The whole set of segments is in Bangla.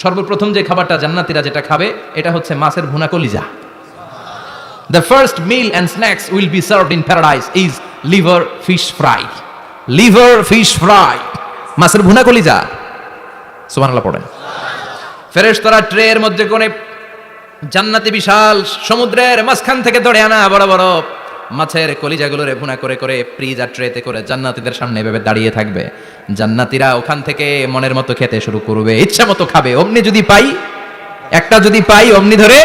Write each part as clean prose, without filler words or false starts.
সর্বপ্রথম যে খাবারটা জান্নাতীরা যেটা খাবে এটা হচ্ছে মাছের ভুনা কলিজা। The first meal and snacks will be served in paradise is liver fish fry. Liver fish fry. মাছের ভুনা কলিজা। সুবহানাল্লাহ পড়েন। ফেরেশতারা ট্রের মধ্যে করে জান্নাতি বিশাল সমুদ্রের মাঝখান থেকে ধরে আনা বড় বড় মাছের কলিজাগুলোরে ভুনা করে করে ফ্রিজ আর ট্রেতে করে জান্নাতীদের সামনে এভাবে দাঁড়িয়ে থাকবে। জান্নাতীরা ওখান থেকে মনের মতো খেতে শুরু করবে, ইচ্ছা মতো খাবে। অমনি যদি পাই, একটা যদি পাই, অমনি ধরে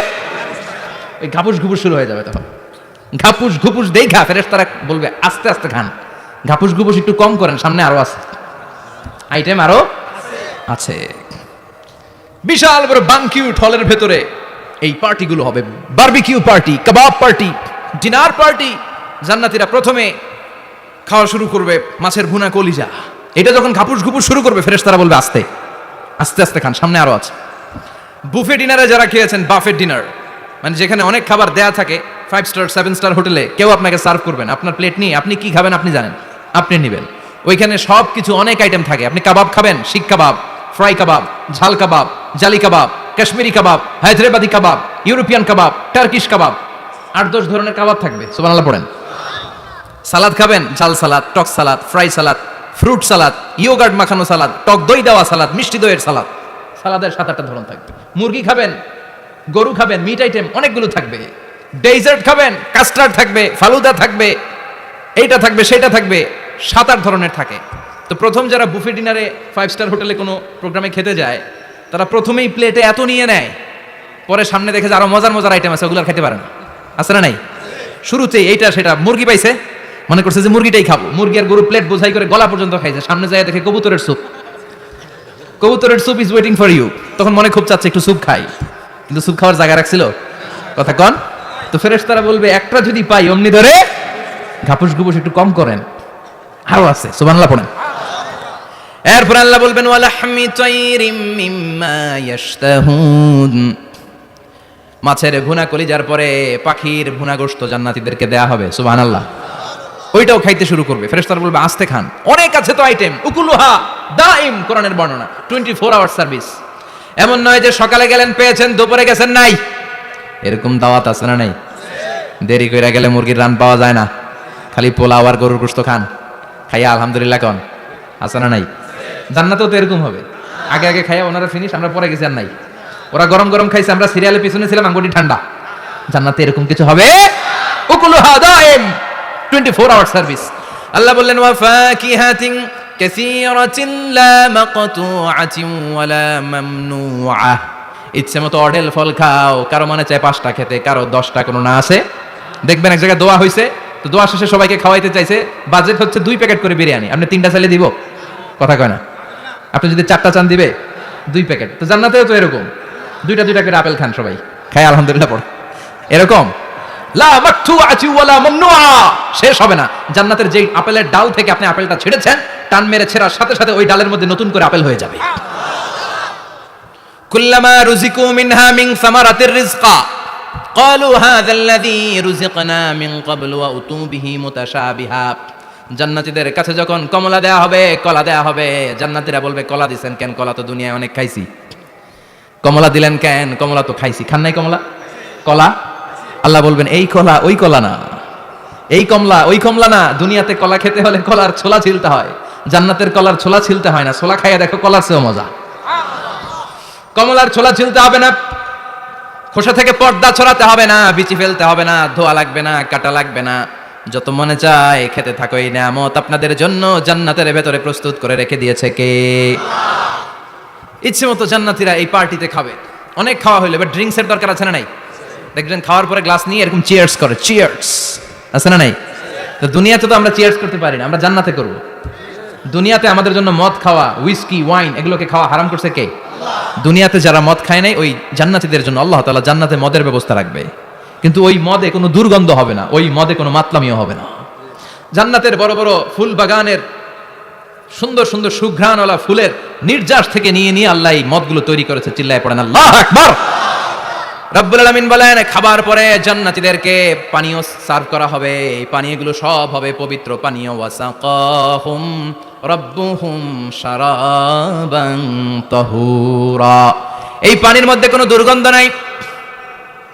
ওই ঘাপুস ঘুপুস শুরু হয়ে যাবে। তখন ঘাপুস ঘুপুস দেই খা, ফেরেশতারা বলবে আস্তে আস্তে খান, ঘাপুস ঘুপুস একটু কম করেন, সামনে আরো আছে আইটেম, আরো আছে। বিশাল বড় বানকিউট হলের ভেতরে এই পার্টিগুলো হবে, বারবিকিউ পার্টি, কাবাব পার্টি, ডিনার পার্টি। জান্নাতীরা প্রথমে খাওয়া শুরু করবে মাছের ভুনা কলিজা। এটা যখন ঘাপুস ঘুপুস শুরু করবে, ফেরেশতারা বলবে আস্তে আস্তে আস্তে খান, সামনে আরো আছে। বুফে ডিনারে যারা খেয়েছেন, বাফেট ডিনার মানে যেখানে অনেক খাবার দেয়া থাকে, 5 স্টার 7 স্টার হোটেলে কেউ আপনাকে সার্ভ করবেন, আপনার প্লেট নিয়ে আপনি কি খাবেন আপনি জানেন, আপনি নেবেন। ওইখানে সব কিছু অনেক আইটেম থাকে। আপনি কাবাব খাবেন, শিক কাবাব, ফ্রাই কাবাব, ঝাল কাবাব, জালি কাবাব, কাশ্মীরি কাবাব, হায়দ্রাবাদি কাবাব, ইউরোপিয়ান কাবাব, টার্কিশ কাবাব, 8-10 ধরনের কাবাব থাকবে। সুবহানাল্লাহ পড়েন। সালাদ খাবেন, ঝাল সালাদ, টক salad, fry salad, fruit salad, yoghurt মাখানো সালাদ, টক দই দেওয়া সালাদ, মিষ্টি দইয়ের সালাদ। সালাদের 7-8টা ধরন থাকবে। মুরগি খাবেন, গরু খাবেন, মিট আইটেম অনেকগুলো থাকবে। ডেজার্ট খাবেন, কাস্টার্ড থাকবে, ফালুদা থাকবে, এইটা থাকবে, সেটা থাকবে, 7-8 ধরনের থাকে। তো প্রথম যারা বুফে ডিনারে 5 স্টার হোটেলে কোনো প্রোগ্রামে খেতে যায়, তারা প্রথমেই প্লেটে এত নিয়ে নেয়, পরে সামনে দেখে যে আরো মজার মজার আইটেম আছে, ওগুলো আর খেতে পারে না। আছে না নাই? শুরুতেই এইটা সেটা মুরগি পাইছে, মনে করছে যে মুরগিটাই খাবো, মুরগি আর গরু প্লেট বোঝাই করে গলা পর্যন্ত খাইছে, সামনে যায় দেখে কবুতরের স্যুপ, কবুতরের soup is waiting for you. তখন মনে খুব চাচ্ছে একটু স্যুপ খাই, কিন্তু স্যুপ খাওয়ার জায়গা রাখছিল, কথা কন। তো ফেরেশতারা বলবে একটা যদি পাই, অমনি ধরে ঘাপুস ঘুপুস একটু কম করেন, আরো আছে। সুবহানাল্লাহ পড়েন। এরপর আল্লাহ বলবেন ওয়ালাহমি তাইরিম মিম্মা ইয়াশতাহুন। মাছের ভুনা কলিজার পরে পাখির ভুনা গোশত জান্নাতীদেরকে দেয়া হবে। সুবহানাল্লাহ। ওইটাও খাইতে শুরু করবে। ফেরেশতারা বলবে আস্তে খান, অনেক আছে তো আইটেম। উকুলুহা দাইম, কোরআনের বর্ণনা, 24 আওয়ার সার্ভিস। এমন নয় যে সকালে গেলেন পেয়েছেন, দুপুরে গেছেন নাই। এরকম দাওয়াত আছে না নাই? দেরি কইরা গেলে মুরগির রান পাওয়া যায় না, খালি পোলাও আর গরুর গোশত খান, খাইয়া আলহামদুলিল্লাহ কন, আছে না নাই? জান্নাতেও তো এরকম হবে। আগে আগে খাইয়া ওনারা ফিনিশ, আমরা পরে গেছি আর নাই। ওরা গরম গরম খাইছে, আমরা সিরিয়ালের পিছনে ছিলাম, আঙ্গুটি ঠান্ডা। জান্নাতে এরকম কিছু হবে। উকুলুহা দাইম, 24 আওয়ার সার্ভিস। আল্লাহ বললেন ওয়া ফাকিহাতিন কাসীরাতিন লা মাকতুআতিন ওয়া লা মামনুআ। ইচ্ছে মতো অডেল ফল খাও, কারো মনে চায় 5টা খেতে, কারো 10টা, কোনো না আছে। দেখবেন এক জায়গায় দোয়া হইছে, তো দোয়া শেষে সবাইকে খাওয়াইতে চাইছে, বাজেট হচ্ছে 2 প্যাকেট করে বিরিয়ানি, আপনি 3টা চাইলে দিব, কথা কয় না। আপনি যদি 4টা চান দিবে 2 প্যাকেট। তো জান্নাতেও তো এরকম, 2টা করে আপেল খান সবাই, খায় আলহামদুলিল্লাহ পড়। এরকম লা মাকতুআতি ওয়ালা মামনুআ, শেষ হবে না। জান্নাতের যেই আপেলের ডাল থেকে আপনি আপেলটা ছেড়েছেন, টান মেরে ছেড়ার সাথে সাথে ওই ডালের মধ্যে নতুন করে আপেল হয়ে যাবে। কুল্লামা রুজিকু মিনহা মিন সামারাতির রিজকা ক্বালু হাযাল্লাযী রুজিকনা মিন ক্বাবলু ওয়া উতু বিহি মুতাশাবিহা। জান্নাতীদের কাছে যখন কমলা দেয়া হবে, কলা দেয়া হবে, জান্নাতীরা বলবে কলা দিছেন কেন? কলা তো দুনিয়ায় অনেক খাইছি। কমলা দিলেন কেন? কমলা তো খাইছি। খান নাই কমলা? কলা? আল্লাহ বলবেন এই কলা ওই কলা না, এই কমলা ওই কমলা না। দুনিয়াতে কলা খেতে হলে কলার ছোলা ছিলতে হয়, জান্নাতের কলার ছোলা ছিলতে হয় না। ছোলা খাইয়া দেখো, কলার চেয়েও মজা। কমলার ছোলা ছিলতে হবে না, খোসা থেকে পর্দা ছড়াতে হবে না, বিচি ফেলতে হবে না, ধোয়া লাগবে না, কাটা লাগবে না। যত মনে চায় খেতে থাকো। এই নিয়ামত আপনাদের জন্য জান্নাতের ভেতরে প্রস্তুত করে রেখে দিয়েছে কে? ইচ্ছে মতো জান্নাতীরা এই পার্টিতে খাবে। অনেক খাওয়া হইলো, এবার ড্রিঙ্কসের দরকার আছে না নাই? দেখবেন খাওয়ার পরে গ্লাস নিয়ে এরকম চিয়ার্স করে, চিয়ার্স, আছে না নাই? তো দুনিয়াতে তো আমরা চিয়ার্স করতে পারি না, আমরা জান্নাতে করব। দুনিয়াতে আমাদের জন্য মদ খাওয়া, উইস্কি, ওয়াইন, এগুলোকে খাওয়া হারাম করছে কে? দুনিয়াতে যারা মদ খায় নাই, ওই জান্নাতীদের জন্য আল্লাহ তাআলা জান্নাতে মদের ব্যবস্থা রাখবে। কিন্তু ওই মদে কোনো দুর্গন্ধ হবে না, ওই মদে কোনো মাতলামিও হবে না। জান্নাতের বড় বড় ফুল বাগানের সুন্দর সুন্দর সুঘ্রাণওয়ালা ফুলের নির্যাস থেকে নিয়ে নিয়ে আল্লাহ এই মদগুলো তৈরি করেছে। চিল্লায় পড়েন আল্লাহু আকবার। রব্বুল আলামিন বলেন, খাবার পরে জান্নাতীদেরকে পানীয় সার্ভ করা হবে। এই পানীয়গুলো সব হবে পবিত্র পানীয়। ওয়াসাকাহুম রাব্বুহুম শারাবান তাহুরা। এই পানির মধ্যে কোনো দুর্গন্ধ নাই,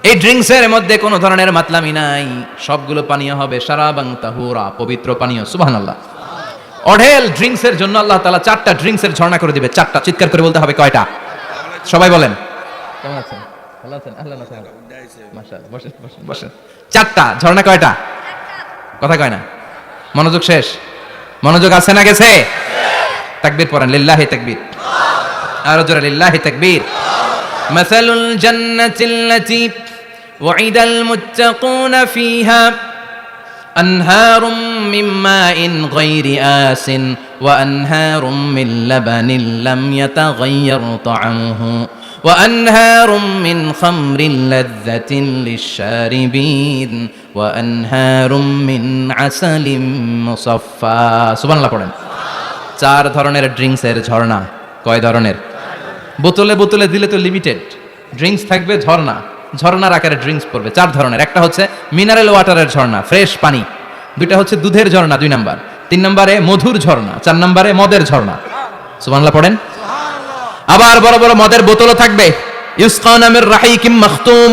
এই ড্রিঙ্কসের মধ্যে কোনো ধরনের মাতলামি নাই, সবগুলো পানীয় হবে শারাবান তাহুরা, পবিত্র পানীয়। সুবহানাল্লাহ। অঢেল ড্রিঙ্কসের জন্য আল্লাহ তাআলা 4টা ড্রিঙ্কসের ঝর্ণা করে দিবে। 4টা, চিৎকার করে বলতে হবে কয়টা? সবাই বলেন। কেমন আছেন? ভালো আছেন? আল্লাহ না সাহেব মাশাআল্লাহ, বসেন বসেন বসেন। 4টা ঝর্ণা, কয়টা? কথা কয় না, মনোযোগ শেষ। মনোযোগ আছে না গেছে? তাকবীর পড়েন, লিল্লাহি তাকবীর। আর জোরে লিল্লাহি তাকবীর। মাসালুল জান্নাতিল্লাতী ওয়াইদাল মুত্তাকুনা ফিহা আনহারুম মিন মাইন গায়রি আসিন ওয়া আনহারুম মিন লাবানিন লাম ইয়াতাগায়্যার তা'আমুহু ওয়া আনহারুম মিন খামরিন লাযযাতিন লিশ-শারিবিন ওয়া আনহারুম মিন আসালিম মুসাফফা। সুবহানাল্লাহ পড়েন। 4 ধরনের ড্রিঙ্কসের ঝর্ণা। কয় ধরনের? বোতলে বোতলে দিলে তো লিমিটেড, ড্রিঙ্কস থাকবে ঝর্ণা, ঝর্ণার আকারে ড্রিঙ্কস পড়বে 4 ধরনের। একটা হচ্ছে মিনারেল ওয়াটারের ঝর্ণা, ফ্রেশ পানি। 2টা হচ্ছে দুধের ঝর্ণা 2 নাম্বার। 3 নম্বরে মধুর ঝর্ণা। 4 নম্বরে মদের ঝর্ণা। সুবহানাল্লাহ পড়েন। আবার বড় বড় মদের বোতলও থাকবে। ইউসকানা মির রাহিকিম মাখতুম,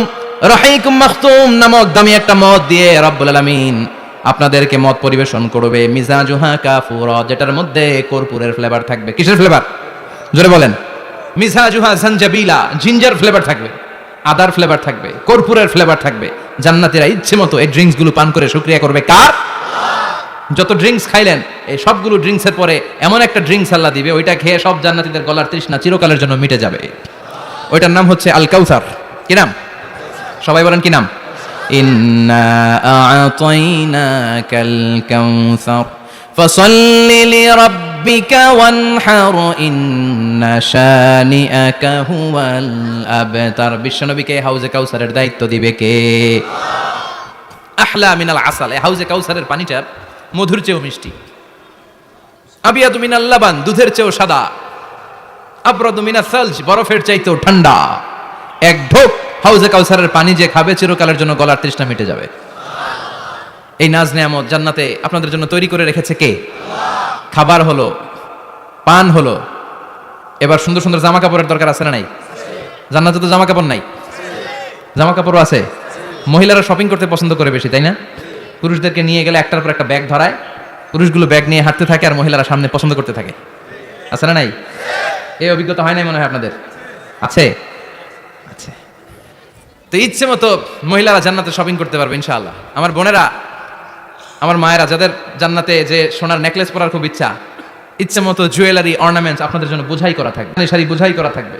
রাহিকুম মাখতুম নামক দামি একটা মদ দিয়ে রব্বুল আলামিন আপনাদেরকে মদ পরিবেশন করবে। মিজাজুহা কাফুরা, যেটার মধ্যে কর্পূরের ফ্লেভার থাকবে। কিসের ফ্লেভার? জোরে বলেন। মিজাজুহা জানজাবিলা, জিঞ্জার ফ্লেভার থাকবে, আদার ফ্লেভার থাকবে, কর্পূরের ফ্লেভার থাকবে। জান্নাতীরা ইচ্ছে মতো এই ড্রিঙ্কস গুলো পান করে শুকরিয়া করবে কার? যত ড্রিঙ্কস খাইলেন এই সবগুলো ড্রিঙ্কসের পরে এমন একটা ড্রিঙ্কস আল্লাহ দিবে, ওইটা খেয়ে সব জান্নাতীদের গলার তৃষ্ণা চিরকালের জন্য মিটে যাবে। ওইটার নাম হচ্ছে আল কাউসার। কি নাম? সবাই বলেন কি নাম? ইন্না আ'তাইনাকাল কাউসার ফাসাল্লি লিরাব্বিকা ওয়ানহার ইন্না শানিআকা হুয়াল আবতার। বিশ্বনবীকে হাউজে কাউসারের দায়িত্ব দিবে কে? আহলা মিনাল আসাল। এই হাউজে কাউসারের পানিটা মধুর চেয়েও মিষ্টি। আবিয়াদু মিনাল লাবান, দুধের চেয়েও সাদা। আবরাদু মিনাস সালজ, বরফের চাইতেও ঠান্ডা। এক ঢোক হাউজে কাউসারের পানি যে খাবে চিরকালের জন্য গলার তৃষ্ণা মিটে যাবে। এই নাজ নেয়ামত জান্নাতে আপনাদের জন্য তৈরি করে রেখেছে কে? খাবার হলো, পান হলো, এবার সুন্দর সুন্দর জামা কাপড়ের দরকার আছে না নাই? জান্নাতে তো জামা কাপড় নাই, জামা কাপড়ও আছে। মহিলারা শপিং করতে পছন্দ করে বেশি, তাই না? পুরুষদেরকে নিয়ে গেলে একটার পর একটা ব্যাগ ধরায়, পুরুষগুলো ব্যাগ নিয়ে হাঁটতে থাকে আর মহিলারা সামনে পছন্দ করতে থাকে। আছে না নাই? এই অভিজ্ঞতা হয় নাই মনে হয় আপনাদের? আছে? আছে। তো ইচ্ছে মতো মহিলারা জান্নাতে শপিং করতে পারবে ইনশাআল্লাহ। আমার বোনেরা, আমার মায়েরা, যাদের জান্নাতে যে সোনার নেকলেস পরার খুব ইচ্ছে মতো জুয়েলারি অর্নামেন্টস আপনাদের জন্য বোঝাই করা থাকবে, শাড়ি বোঝাই করা থাকবে।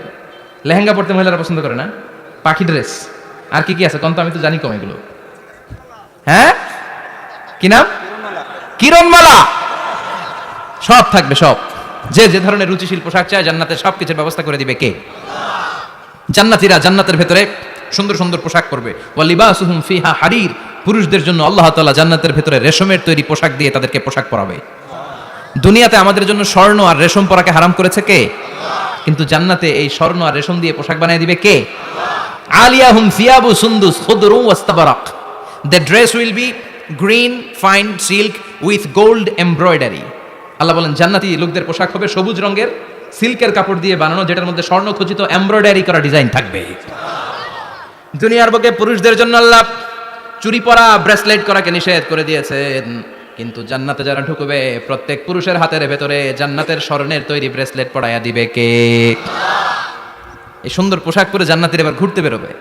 লেহেঙ্গা পড়তে মহিলারা পছন্দ করে না? পাখি ড্রেস, আর কি কি আছে কোন তো? আমি তো জানি কম এগুলো। হ্যাঁ, কি নাম? কিরণমালা। সব থাকবে, সব। যে যে ধরনের রুচিশীল পোশাক চায় জান্নাতে সবকিছুর ব্যবস্থা করে দিবে কে? জান্নাতীরা জান্নাতের ভেতরে সুন্দর সুন্দর পোশাক পরবে। ওয়া লিবাসুহুম ফিহা হারির, পুরুষদের জন্য আল্লাহ তাআলা জান্নাতের ভেতরে রেশমের তৈরি পোশাক দিয়ে তাদেরকে পোশাক পরাবে। দুনিয়াতে আমাদের জন্য স্বর্ণ আর রেশম পরাকে হারাম করেছে কে? কিন্তু জান্নাতে এই স্বর্ণ আর রেশম দিয়ে পোশাক বানিয়ে দিবে কে? আলিয়াহুম সিয়াবু সুন্দুস খুদরু ওয়াস্তাবারাক, the dress will be green fine silk with gold embroidery. Allah বলেন জান্নাতি লোকদের পোশাক হবে সবুজ রঙের সিল্কের কাপড় দিয়ে বানানো, যেটার মধ্যে স্বর্ণ খচিত এমব্রয়ডারি করা ডিজাইন থাকবে। দুনিয়ার বুকে পুরুষদের জন্য আল্লাহ চুরি পরা, ব্রেসলেট করাকে নিষেধ করে দিয়েছেন, কিন্তু জান্নাতে যারা ঢুকবে প্রত্যেক পুরুষের হাতের ভেতরে জান্নাতের স্বর্ণের তৈরি ব্রেসলেট পরাইয়া দিবে কে? এই সুন্দর পোশাক পরে জান্নাতীরা এবার ঘুরতে বেরোবে।